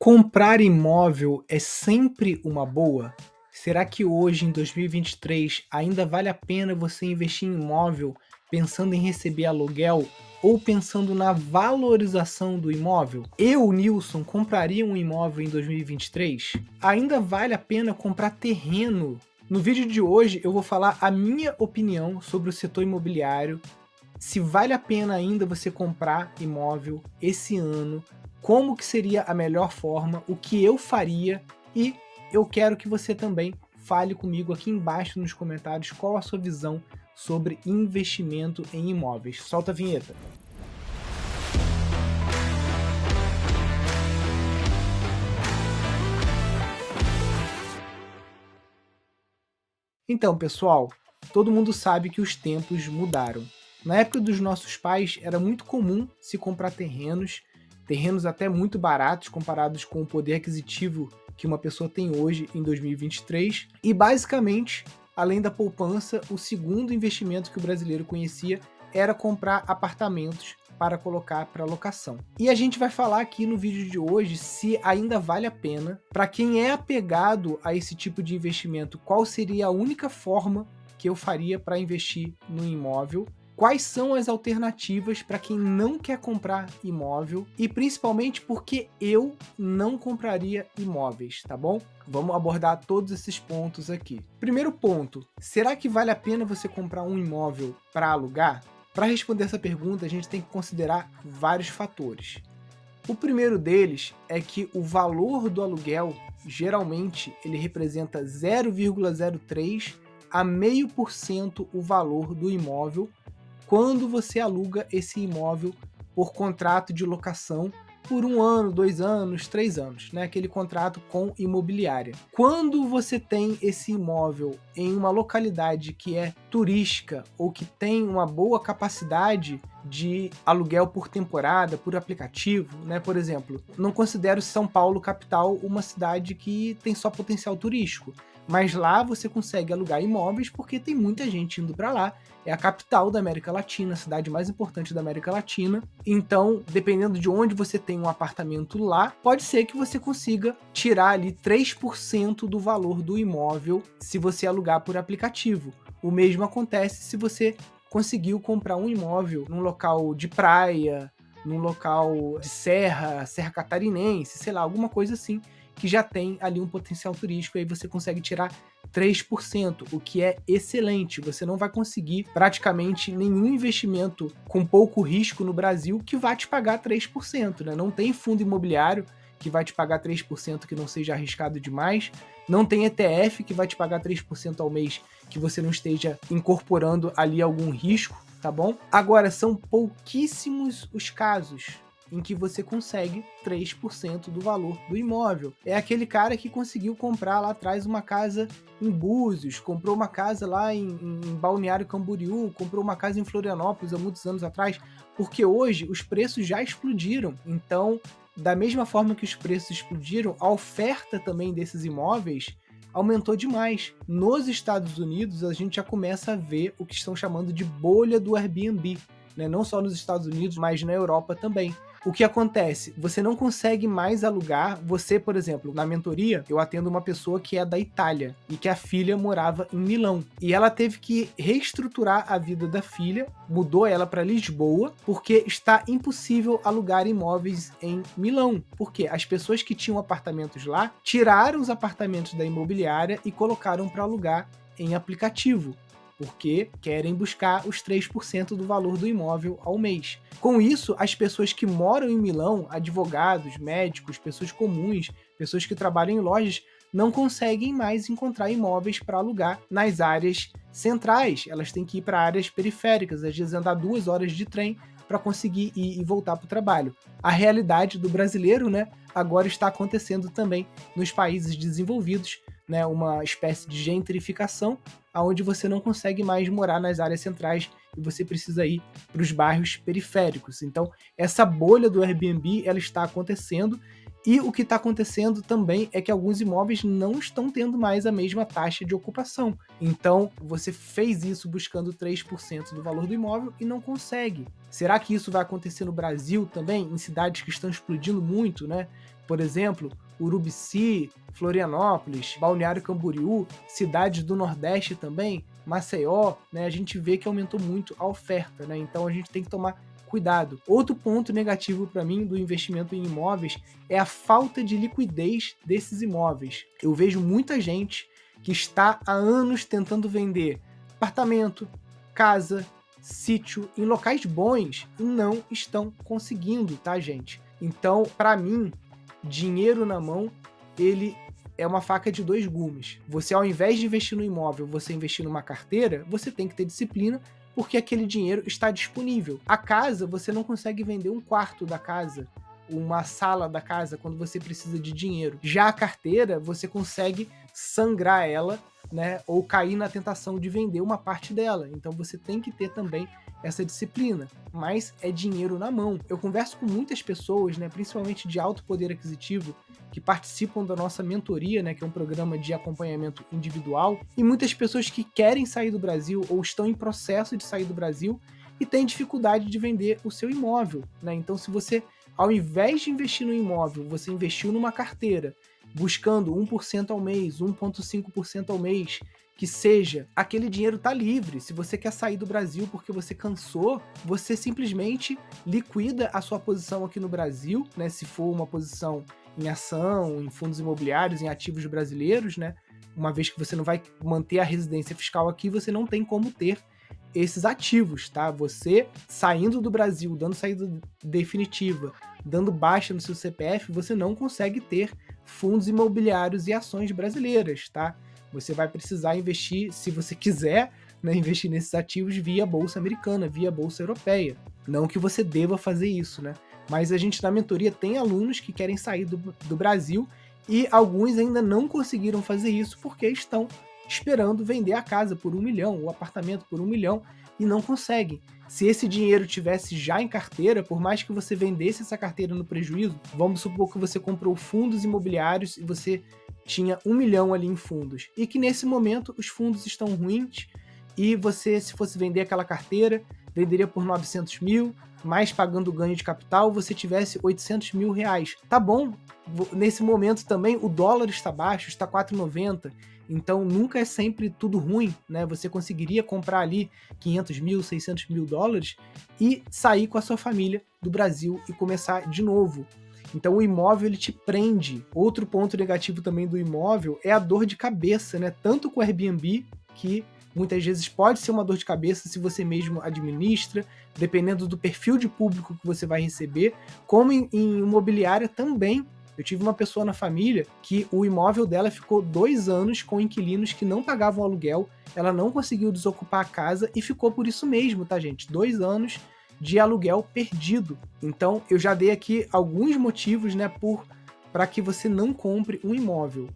Comprar imóvel é sempre uma boa? Será que hoje, em 2023, ainda vale a pena você investir em imóvel pensando em receber aluguel ou pensando na valorização do imóvel? Eu, Nilson, compraria um imóvel em 2023? Ainda vale a pena comprar terreno? No vídeo de hoje eu vou falar a minha opinião sobre o setor imobiliário, se vale a pena ainda você comprar imóvel esse ano, como que seria a melhor forma, o que eu faria, e eu quero que você também fale comigo aqui embaixo nos comentários qual a sua visão sobre investimento em imóveis. Solta a vinheta. Então, pessoal, todo mundo sabe que os tempos mudaram. Na época dos nossos pais, era muito comum se comprar terrenos até muito baratos comparados com o poder aquisitivo que uma pessoa tem hoje em 2023. E basicamente, além da poupança, o segundo investimento que o brasileiro conhecia era comprar apartamentos para colocar para locação. E a gente vai falar aqui no vídeo de hoje se ainda vale a pena. Para quem é apegado a esse tipo de investimento, qual seria a única forma que eu faria para investir no imóvel? Quais são as alternativas para quem não quer comprar imóvel e principalmente porque eu não compraria imóveis, tá bom? Vamos abordar todos esses pontos aqui. Primeiro ponto, será que vale a pena você comprar um imóvel para alugar? Para responder essa pergunta, a gente tem que considerar vários fatores. O primeiro deles é que o valor do aluguel, geralmente, ele representa 0,03 a 0,5% o valor do imóvel quando você aluga esse imóvel por contrato de locação por 1 ano, 2 anos, 3 anos, né? Aquele contrato com imobiliária. Quando você tem esse imóvel em uma localidade que é turística ou que tem uma boa capacidade de aluguel por temporada, por aplicativo, né? Por exemplo, não considero São Paulo capital uma cidade que tem só potencial turístico, mas lá você consegue alugar imóveis porque tem muita gente indo para lá. É a capital da América Latina, a cidade mais importante da América Latina. Então, dependendo de onde você tem um apartamento lá, pode ser que você consiga tirar ali 3% do valor do imóvel se você alugar por aplicativo. O mesmo acontece se você conseguiu comprar um imóvel num local de praia, num local de serra catarinense, sei lá, alguma coisa assim, que já tem ali um potencial turístico, e aí você consegue tirar 3%, o que é excelente. Você não vai conseguir praticamente nenhum investimento com pouco risco no Brasil que vai te pagar 3%, né? Não tem fundo imobiliário que vai te pagar 3% que não seja arriscado demais. Não tem ETF que vai te pagar 3% ao mês que você não esteja incorporando ali algum risco, tá bom? Agora, são pouquíssimos os casos em que você consegue 3% do valor do imóvel. É aquele cara que conseguiu comprar lá atrás uma casa em Búzios, comprou uma casa lá em Balneário Camboriú, comprou uma casa em Florianópolis há muitos anos atrás, porque hoje os preços já explodiram. Então, da mesma forma que os preços explodiram, a oferta também desses imóveis aumentou demais. Nos Estados Unidos, a gente já começa a ver o que estão chamando de bolha do Airbnb, né? Não só nos Estados Unidos, mas na Europa também. O que acontece? Você não consegue mais alugar. Você, por exemplo, na mentoria, eu atendo uma pessoa que é da Itália e que a filha morava em Milão. E ela teve que reestruturar a vida da filha, mudou ela para Lisboa, porque está impossível alugar imóveis em Milão. Porque as pessoas que tinham apartamentos lá tiraram os apartamentos da imobiliária e colocaram para alugar em aplicativo, porque querem buscar os 3% do valor do imóvel ao mês. Com isso, as pessoas que moram em Milão, advogados, médicos, pessoas comuns, pessoas que trabalham em lojas, não conseguem mais encontrar imóveis para alugar nas áreas centrais. Elas têm que ir para áreas periféricas, às vezes andar 2 horas de trem para conseguir ir e voltar para o trabalho. A realidade do brasileiro, né, agora está acontecendo também nos países desenvolvidos, né, uma espécie de gentrificação, onde você não consegue mais morar nas áreas centrais e você precisa ir para os bairros periféricos. Então, essa bolha do Airbnb, ela está acontecendo, e o que está acontecendo também é que alguns imóveis não estão tendo mais a mesma taxa de ocupação. Então, você fez isso buscando 3% do valor do imóvel e não consegue. Será que isso vai acontecer no Brasil também, em cidades que estão explodindo muito, né? Por exemplo, Urubici, Florianópolis, Balneário Camboriú, cidades do Nordeste também, Maceió, né, a gente vê que aumentou muito a oferta, né? Então a gente tem que tomar cuidado. Outro ponto negativo para mim do investimento em imóveis é a falta de liquidez desses imóveis. Eu vejo muita gente que está há anos tentando vender apartamento, casa, sítio em locais bons e não estão conseguindo, tá, gente? Então, para mim, dinheiro na mão, ele é uma faca de dois gumes. Você, ao invés de investir no imóvel, você investir numa carteira, você tem que ter disciplina, porque aquele dinheiro está disponível. A casa, você não consegue vender um quarto da casa, uma sala da casa, quando você precisa de dinheiro. Já a carteira, você consegue sangrar ela, né, ou cair na tentação de vender uma parte dela. Então você tem que ter também essa disciplina, mas é dinheiro na mão. Eu converso com muitas pessoas, né, principalmente de alto poder aquisitivo, que participam da nossa mentoria, né, que é um programa de acompanhamento individual, e muitas pessoas que querem sair do Brasil ou estão em processo de sair do Brasil e têm dificuldade de vender o seu imóvel, né? Então, se você, ao invés de investir no imóvel, você investiu numa carteira, buscando 1% ao mês, 1,5% ao mês, que seja, aquele dinheiro está livre. Se você quer sair do Brasil porque você cansou, você simplesmente liquida a sua posição aqui no Brasil, né? Se for uma posição em ação, em fundos imobiliários, em ativos brasileiros, né? Uma vez que você não vai manter a residência fiscal aqui, você não tem como ter esses ativos, tá? Você saindo do Brasil, dando saída definitiva, dando baixa no seu CPF, você não consegue ter fundos imobiliários e ações brasileiras, tá? Você vai precisar investir, se você quiser, né, investir nesses ativos via Bolsa Americana, via Bolsa Europeia. Não que você deva fazer isso, né? Mas a gente na mentoria tem alunos que querem sair do Brasil e alguns ainda não conseguiram fazer isso porque estão esperando vender a casa por 1 milhão, o apartamento por 1 milhão e não conseguem. Se esse dinheiro tivesse já em carteira, por mais que você vendesse essa carteira no prejuízo, vamos supor que você comprou fundos imobiliários e você tinha 1 milhão ali em fundos e que nesse momento os fundos estão ruins e você, se fosse vender aquela carteira, venderia por 900 mil, mais pagando ganho de capital, você tivesse 800 mil reais. Tá bom, nesse momento também o dólar está baixo, está 4,90, então nunca é sempre tudo ruim, né? Você conseguiria comprar ali 500 mil, 600 mil dólares e sair com a sua família do Brasil e começar de novo. Então o imóvel ele te prende. Outro ponto negativo também do imóvel é a dor de cabeça, né? Tanto com o Airbnb, que muitas vezes pode ser uma dor de cabeça se você mesmo administra, dependendo do perfil de público que você vai receber, como em imobiliária também. Eu tive uma pessoa na família que o imóvel dela ficou 2 anos com inquilinos que não pagavam aluguel, ela não conseguiu desocupar a casa e ficou por isso mesmo, tá, gente? 2 anos de aluguel perdido. Então, eu já dei aqui alguns motivos, né, para que você não compre um imóvel.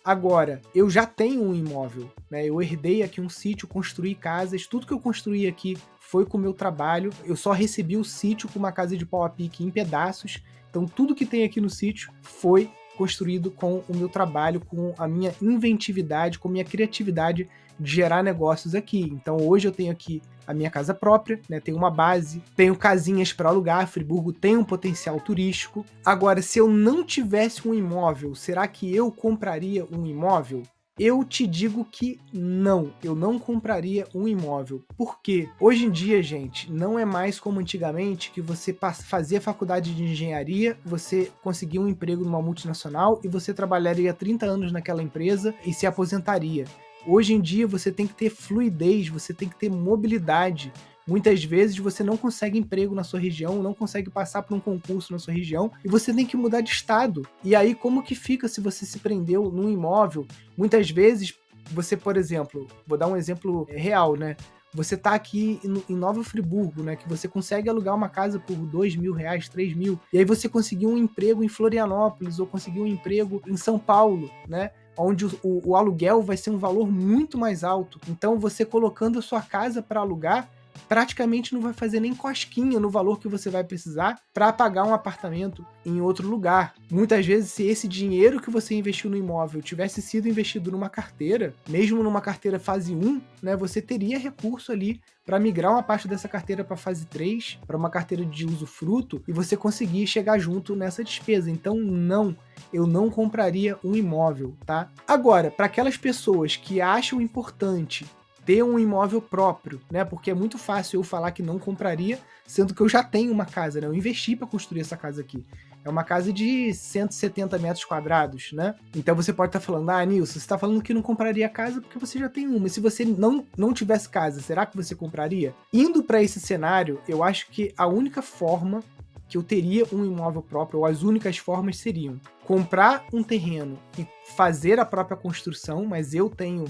Agora, eu já tenho um imóvel, né? Eu herdei aqui um sítio, construí casas, tudo que eu construí aqui foi com o meu trabalho. Eu só recebi o sítio com uma casa de pau a pique em pedaços. Então, tudo que tem aqui no sítio foi construído com o meu trabalho, com a minha inventividade, com a minha criatividade de gerar negócios aqui. Então, hoje eu tenho aqui a minha casa própria, né? Tenho uma base, tenho casinhas para alugar, Friburgo tem um potencial turístico. Agora, se eu não tivesse um imóvel, será que eu compraria um imóvel? Eu te digo que não, eu não compraria um imóvel. Por quê? Hoje em dia, gente, não é mais como antigamente que você fazia faculdade de engenharia, você conseguia um emprego numa multinacional e você trabalharia 30 anos naquela empresa e se aposentaria. Hoje em dia você tem que ter fluidez, você tem que ter mobilidade. Muitas vezes você não consegue emprego na sua região, não consegue passar por um concurso na sua região e você tem que mudar de estado. E aí como que fica se você se prendeu num imóvel? Muitas vezes você, por exemplo, vou dar um exemplo real, né? Você tá aqui em Nova Friburgo, né? Que você consegue alugar uma casa por 2 mil reais, 3 mil. E aí você conseguiu um emprego em Florianópolis ou conseguiu um emprego em São Paulo, né? Onde o aluguel vai ser um valor muito mais alto. Então, você colocando a sua casa para alugar, praticamente não vai fazer nem cosquinha no valor que você vai precisar para pagar um apartamento em outro lugar. Muitas vezes, se esse dinheiro que você investiu no imóvel tivesse sido investido numa carteira, mesmo numa carteira fase 1, né, você teria recurso ali para migrar uma parte dessa carteira para fase 3, para uma carteira de usufruto, e você conseguir chegar junto nessa despesa. Então, não, eu não compraria um imóvel, tá? Agora, para aquelas pessoas que acham importante ter um imóvel próprio, né? Porque é muito fácil eu falar que não compraria, sendo que eu já tenho uma casa, né? Eu investi para construir essa casa aqui. É uma casa de 170 metros quadrados, né? Então você pode estar falando, Nilson, você está falando que não compraria casa porque você já tem uma. E se você não tivesse casa, será que você compraria? Indo para esse cenário, eu acho que a única forma que eu teria um imóvel próprio, ou as únicas formas seriam comprar um terreno e fazer a própria construção, mas eu tenho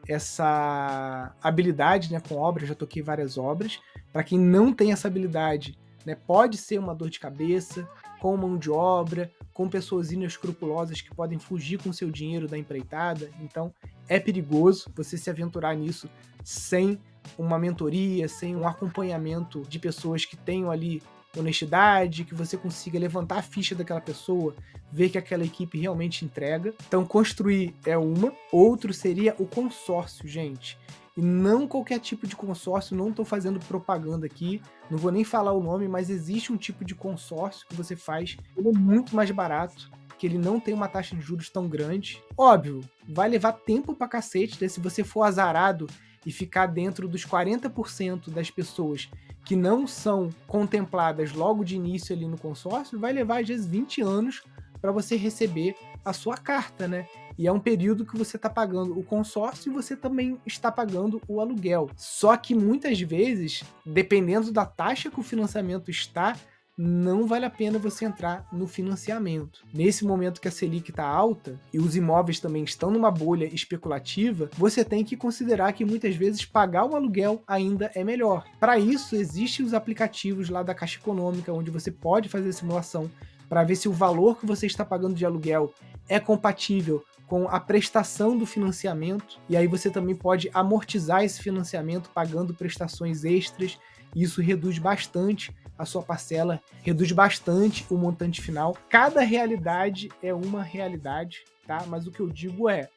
essa habilidade, né, com obras, já toquei várias obras. Para quem não tem essa habilidade, né, pode ser uma dor de cabeça, com mão de obra, com pessoas inescrupulosas que podem fugir com seu dinheiro da empreitada. Então é perigoso você se aventurar nisso sem uma mentoria, sem um acompanhamento de pessoas que tenham ali honestidade, que você consiga levantar a ficha daquela pessoa, ver que aquela equipe realmente entrega. Então, construir é uma. Outro seria o consórcio, gente. E não qualquer tipo de consórcio, não estou fazendo propaganda aqui, não vou nem falar o nome, mas existe um tipo de consórcio que você faz, ele é muito mais barato, que ele não tem uma taxa de juros tão grande. Óbvio, vai levar tempo pra cacete, né? Se você for azarado e ficar dentro dos 40% das pessoas que não são contempladas logo de início ali no consórcio, vai levar às vezes 20 anos para você receber a sua carta, né? E é um período que você está pagando o consórcio e você também está pagando o aluguel. Só que muitas vezes, dependendo da taxa que o financiamento está, não vale a pena você entrar no financiamento. Nesse momento que a Selic está alta e os imóveis também estão numa bolha especulativa, você tem que considerar que muitas vezes pagar o aluguel ainda é melhor. Para isso, existem os aplicativos lá da Caixa Econômica, onde você pode fazer a simulação para ver se o valor que você está pagando de aluguel é compatível com a prestação do financiamento, e aí você também pode amortizar esse financiamento pagando prestações extras, e isso reduz bastante a sua parcela, reduz bastante o montante final. Cada realidade é uma realidade, tá? Mas o que eu digo é,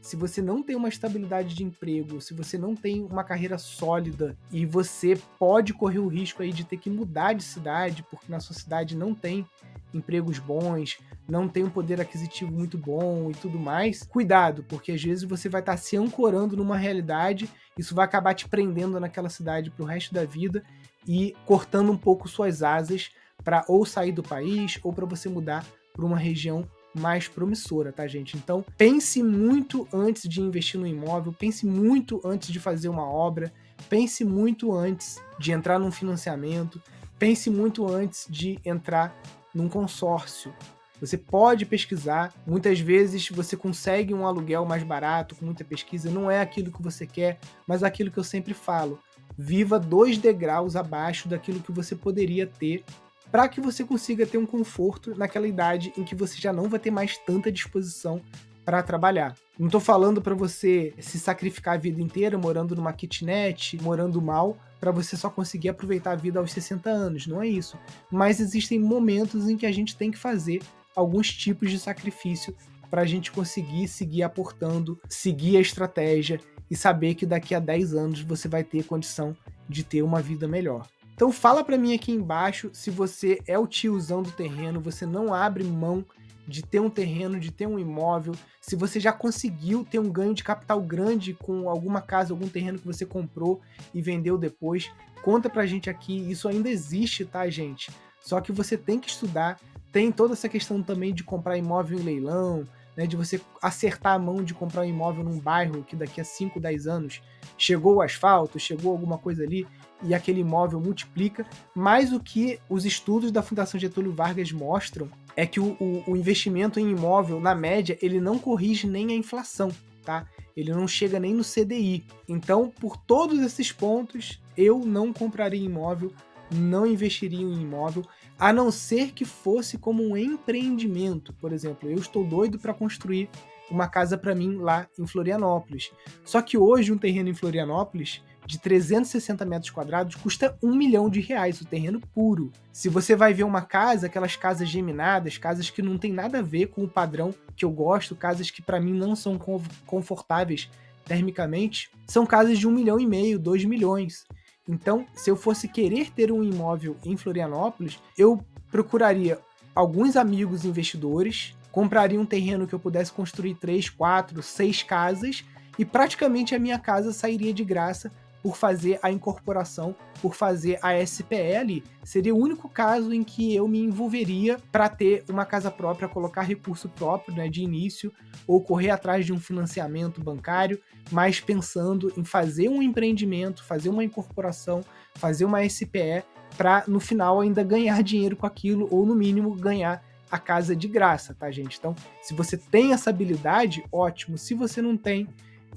se você não tem uma estabilidade de emprego, se você não tem uma carreira sólida e você pode correr o risco aí de ter que mudar de cidade, porque na sua cidade não tem empregos bons, não tem um poder aquisitivo muito bom e tudo mais, cuidado, porque às vezes você vai estar se ancorando numa realidade, isso vai acabar te prendendo naquela cidade pro resto da vida e cortando um pouco suas asas para ou sair do país ou para você mudar para uma região mais promissora, tá, gente? Então, pense muito antes de investir no imóvel, pense muito antes de fazer uma obra, pense muito antes de entrar num financiamento, pense muito antes de entrar num consórcio. Você pode pesquisar, muitas vezes você consegue um aluguel mais barato, com muita pesquisa, não é aquilo que você quer, mas aquilo que eu sempre falo, viva 2 degraus abaixo daquilo que você poderia ter, para que você consiga ter um conforto naquela idade em que você já não vai ter mais tanta disposição para trabalhar. Não estou falando para você se sacrificar a vida inteira morando numa kitnet, morando mal, para você só conseguir aproveitar a vida aos 60 anos, não é isso. Mas existem momentos em que a gente tem que fazer alguns tipos de sacrifício para a gente conseguir seguir aportando, seguir a estratégia e saber que daqui a 10 anos você vai ter condição de ter uma vida melhor. Então fala para mim aqui embaixo se você é o tiozão do terreno, você não abre mão de ter um terreno, de ter um imóvel, se você já conseguiu ter um ganho de capital grande com alguma casa, algum terreno que você comprou e vendeu depois, conta pra gente aqui, isso ainda existe, tá, gente? Só que você tem que estudar, tem toda essa questão também de comprar imóvel em leilão, né, de você acertar a mão de comprar um imóvel num bairro que daqui a 5, 10 anos chegou o asfalto, chegou alguma coisa ali e aquele imóvel multiplica, mas o que os estudos da Fundação Getúlio Vargas mostram é que o investimento em imóvel, na média, ele não corrige nem a inflação, tá? Ele não chega nem no CDI. Então, por todos esses pontos, eu não compraria imóvel, não investiria em imóvel, a não ser que fosse como um empreendimento. Por exemplo, eu estou doido para construir uma casa para mim lá em Florianópolis. Só que hoje um terreno em Florianópolis de 360 metros quadrados custa R$ 1 milhão, o terreno puro. Se você vai ver uma casa, aquelas casas geminadas, casas que não tem nada a ver com o padrão que eu gosto, casas que para mim não são confortáveis termicamente, são casas de 1,5 milhão, 2 milhões. Então, se eu fosse querer ter um imóvel em Florianópolis, eu procuraria alguns amigos investidores, compraria um terreno que eu pudesse construir 3, 4, 6 casas e praticamente a minha casa sairia de graça por fazer a incorporação, por fazer a SPE ali. Seria o único caso em que eu me envolveria para ter uma casa própria, colocar recurso próprio, né, de início, ou correr atrás de um financiamento bancário, mas pensando em fazer um empreendimento, fazer uma incorporação, fazer uma SPE, para no final ainda ganhar dinheiro com aquilo, ou no mínimo ganhar a casa de graça, tá, gente? Então, se você tem essa habilidade, ótimo. Se você não tem,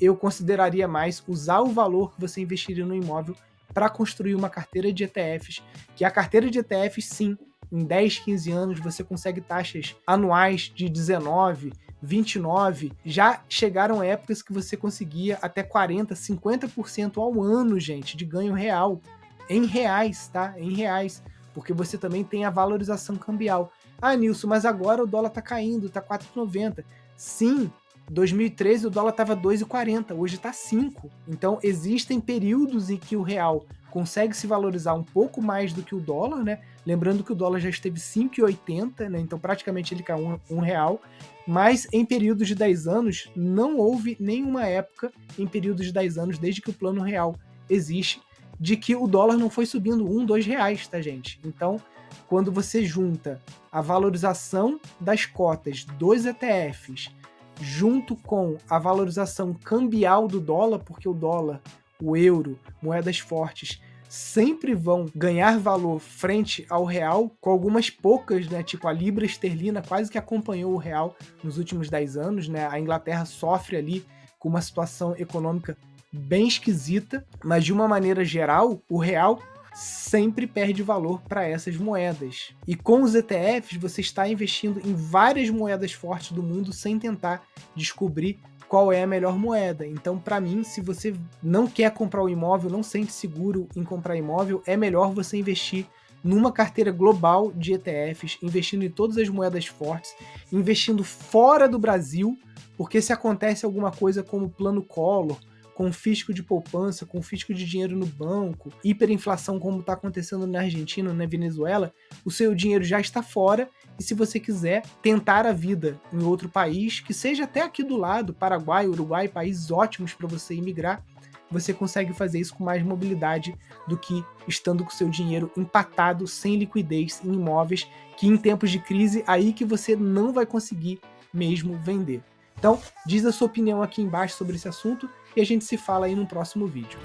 eu consideraria mais usar o valor que você investiria no imóvel para construir uma carteira de ETFs, que a carteira de ETFs, sim, em 10, 15 anos você consegue taxas anuais de 19, 29, já chegaram épocas que você conseguia até 40, 50% ao ano, gente, de ganho real, em reais, tá? Em reais, porque você também tem a valorização cambial. Ah, Nilson, mas agora o dólar tá caindo, tá 4,90. Sim, 2013 o dólar estava 2,40, hoje está 5. Então existem períodos em que o real consegue se valorizar um pouco mais do que o dólar, né? Lembrando que o dólar já esteve 5,80, né? Então praticamente ele caiu um real. Mas em períodos de 10 anos, não houve nenhuma época em períodos de 10 anos, desde que o plano real existe, de que o dólar não foi subindo R$ 1, R$ 2, tá, gente? Então, quando você junta a valorização das cotas dos ETFs junto com a valorização cambial do dólar, porque o dólar, o euro, moedas fortes, sempre vão ganhar valor frente ao real, com algumas poucas, né, tipo a libra esterlina quase que acompanhou o real nos últimos 10 anos, né? A Inglaterra sofre ali com uma situação econômica bem esquisita, mas de uma maneira geral, o real sempre perde valor para essas moedas. E com os ETFs, você está investindo em várias moedas fortes do mundo sem tentar descobrir qual é a melhor moeda. Então, para mim, se você não quer comprar um imóvel, não sente seguro em comprar imóvel, é melhor você investir numa carteira global de ETFs, investindo em todas as moedas fortes, investindo fora do Brasil, porque se acontece alguma coisa como o Plano Collor, com fisco de poupança, com fisco de dinheiro no banco, hiperinflação como está acontecendo na Argentina, na Venezuela, o seu dinheiro já está fora e se você quiser tentar a vida em outro país, que seja até aqui do lado, Paraguai, Uruguai, países ótimos para você imigrar, você consegue fazer isso com mais mobilidade do que estando com seu dinheiro empatado, sem liquidez em imóveis, que em tempos de crise, aí que você não vai conseguir mesmo vender. Então, diz a sua opinião aqui embaixo sobre esse assunto e a gente se fala aí no próximo vídeo.